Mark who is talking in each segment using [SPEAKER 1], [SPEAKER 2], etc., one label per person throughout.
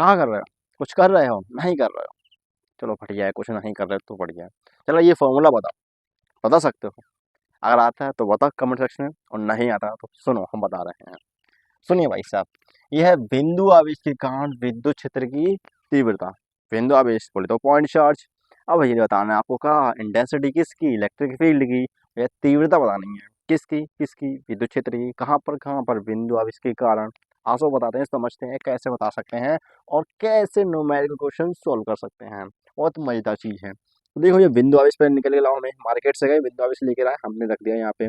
[SPEAKER 1] कहाँ कर रहे हो? कुछ कर रहे हो? नहीं कर रहे हो? चलो बढ़िया है, कुछ नहीं कर रहे हो तो बढ़िया है। चलो ये फॉर्मूला बताओ, बता सकते हो? अगर आता है तो बताओ कमेंट सेक्शन में, और नहीं आता तो सुनो हम बता रहे हैं। सुनिए भाई साहब, यह है बिंदु आवेश के कारण विद्युत क्षेत्र की तीव्रता। बिंदु आवेश बोले तो पॉइंट चार्ज। अब ये बताना है आपको का इंटेंसिटी किसकी, इलेक्ट्रिक फील्ड की, या तीव्रता बतानी है किसकी, किसकी, विद्युत क्षेत्र की। कहाँ पर बिंदु आवेश के कारण। आंसू बताते हैं, समझते हैं कैसे बता सकते हैं और कैसे न्यूमेरिकल क्वेश्चन सोल्व कर सकते हैं। बहुत मजेदार चीज है। तो देखो ये बिंदु आवेश पर निकल के लाओ, हमें मार्केट से गए बिंदु आवेश लेकर आए, हमने रख दिया यहाँ पे,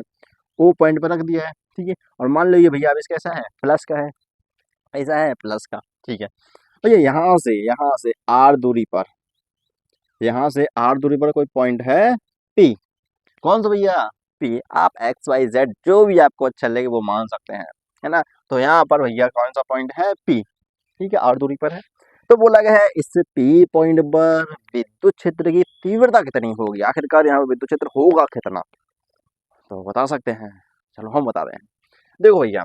[SPEAKER 1] ओ पॉइंट पर रख दिया है, ठीक है। और मान लो ये भैया आवेश कैसा है, प्लस का है, ऐसा है प्लस का, ठीक है। तो ये यहाँ से आर दूरी पर, यहाँ से आर दूरी पर कोई पॉइंट है पी। कौन सा भैया? पी। आप एक्स वाई जेड जो भी आपको अच्छा लगे वो मान सकते हैं, है ना। तो यहाँ पर भैया कौन सा पॉइंट है? पी, ठीक है, आर दूरी पर है। तो बोला गया है इस पी पॉइंट पर विद्युत क्षेत्र की तीव्रता कितनी होगी। आखिरकार यहाँ पर विद्युत क्षेत्र होगा कितना, तो बता सकते हैं। चलो हम बता रहे हैं। देखो भैया,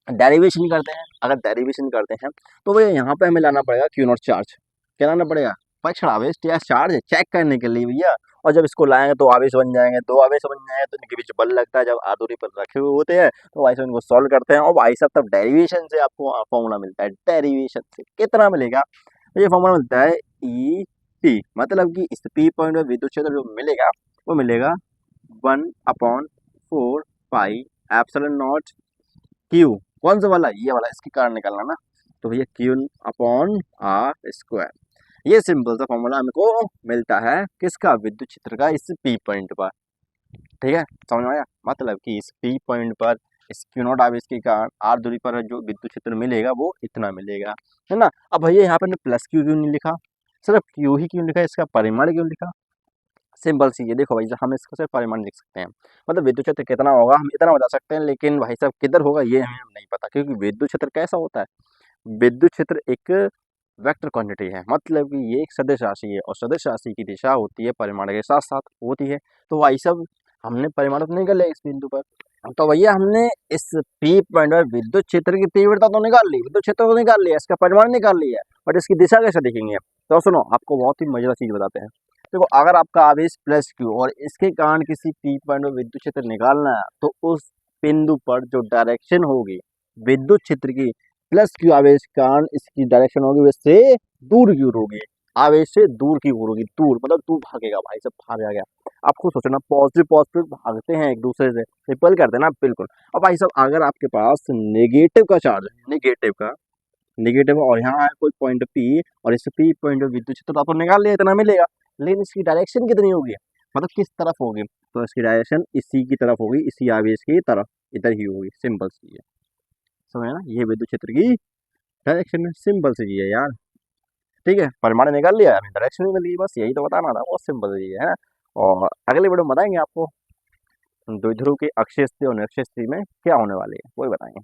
[SPEAKER 1] डेरिवेशन करते हैं, अगर डेरिवेशन करते हैं तो भैया यहाँ पे हमें लाना पड़ेगा क्यू नॉट चार्ज। क्या लाना पड़ेगा? परीक्षण आवेश या चार्ज चेक करने के लिए भैया। और जब इसको लाएंगे तो आवेश बन जाएंगे, दो आवेश बन जाएंगे, तो इनके बीच बल लगता है। जब आधुरी पर रखे हुए होते हैं तो भाई साहब इनको सॉल्व करते हैं, और भाई साहब तब डेरिवेशन से आपको फॉर्मूला मिलता है। डेरिवेशन से कितना मिलेगा? ये फॉर्मूला मिलता है ई पी, मतलब कि इस पी पॉइंट में विद्युत क्षेत्र जो मिलेगा वो मिलेगा 1/4 पाई एप्सिलॉन नॉट क्यू। कौन सा वाला? ये वाला, इसके कारण निकालना ना। तो भैया क्यू अपॉन आर स्क्वायर। ये सिंपल सा फॉर्मूला हमको मिलता है किसका? विद्युत क्षेत्र का, इस पी पॉइंट पर। ठीक है, समझ में आया? मतलब कि इस पी पॉइंट पर इस क्यू नॉट आवेश के कारण आर दूरी पर जो विद्युत क्षेत्र मिलेगा वो इतना मिलेगा, है ना। अब भैया यहाँ पर प्लस क्यू क्यों नहीं लिखा, सिर्फ क्यू ही क्यों लिखा, इसका परिमाण क्यों लिखा? सिंपल सी है, देखो भाई हम इसको सिर्फ परिमाण लिख सकते हैं, मतलब विद्युत क्षेत्र कितना होगा हम इतना बता सकते हैं, लेकिन भाई साहब किधर होगा ये हमें नहीं पता, क्योंकि विद्युत क्षेत्र कैसा होता है? विद्युत क्षेत्र एक वेक्टर क्वांटिटी है, मतलब कि ये एक सदिश राशि है, और सदिश राशि की दिशा होती है परिमाण के साथ साथ होती है। तो भाई साहब हमने परिमाण तो निकाल लिया इस बिंदु पर, तो भैया हमने इस पी पॉइंट पर विद्युत क्षेत्र की तीव्रता तो निकाल ली, विद्युत क्षेत्र तो निकाल लिया, इसका परिमाण निकाल लिया, बट इसकी दिशा कैसे देखेंगे? तो सुनो आपको बहुत ही मजेदार चीज बताते हैं। देखो अगर आपका आवेश प्लस क्यू और इसके कारण किसी पी पॉइंट में विद्युत क्षेत्र निकालना है, तो उस बिंदु पर जो डायरेक्शन होगी विद्युत क्षेत्र की, प्लस क्यू आवेश के कारण इसकी डायरेक्शन होगी वैसे दूर की ओर होगी, आवेश से दूर की ओर होगी, दूर मतलब दूर भागेगा, भाई सब भाग गया। आपको सोचना पॉजिटिव पॉजिटिव भागते हैं एक दूसरे से, रिपल करते हैं ना, बिल्कुल। अब भाई साहब अगर आपके पास नेगेटिव का चार्ज है, नेगेटिव और यहाँ है कोई पॉइंट पी, और इस पी पॉइंट विद्युत क्षेत्र तो आपको निकाल लिया इतना मिलेगा, लेकिन इसकी डायरेक्शन कितनी होगी, मतलब किस तरफ होगी? तो इसकी डायरेक्शन इसी की तरफ होगी, इसी आवेश की तरफ, इधर ही होगी, सिंपल सी है। समझ ना, ये विद्युत क्षेत्र की डायरेक्शन है, सिंपल सी चीज है यार। ठीक है, परिमाण निकाल लिया, हमें डायरेक्शन भी मिल गई, बस यही तो बताना था, बहुत सिंपल चीज है ना। और अगले वीडियो में बताएंगे आपको द्विध्रुव के अक्षीय स्थिति और निरक्षीय स्थिति में क्या होने वाली है, वही बताएंगे।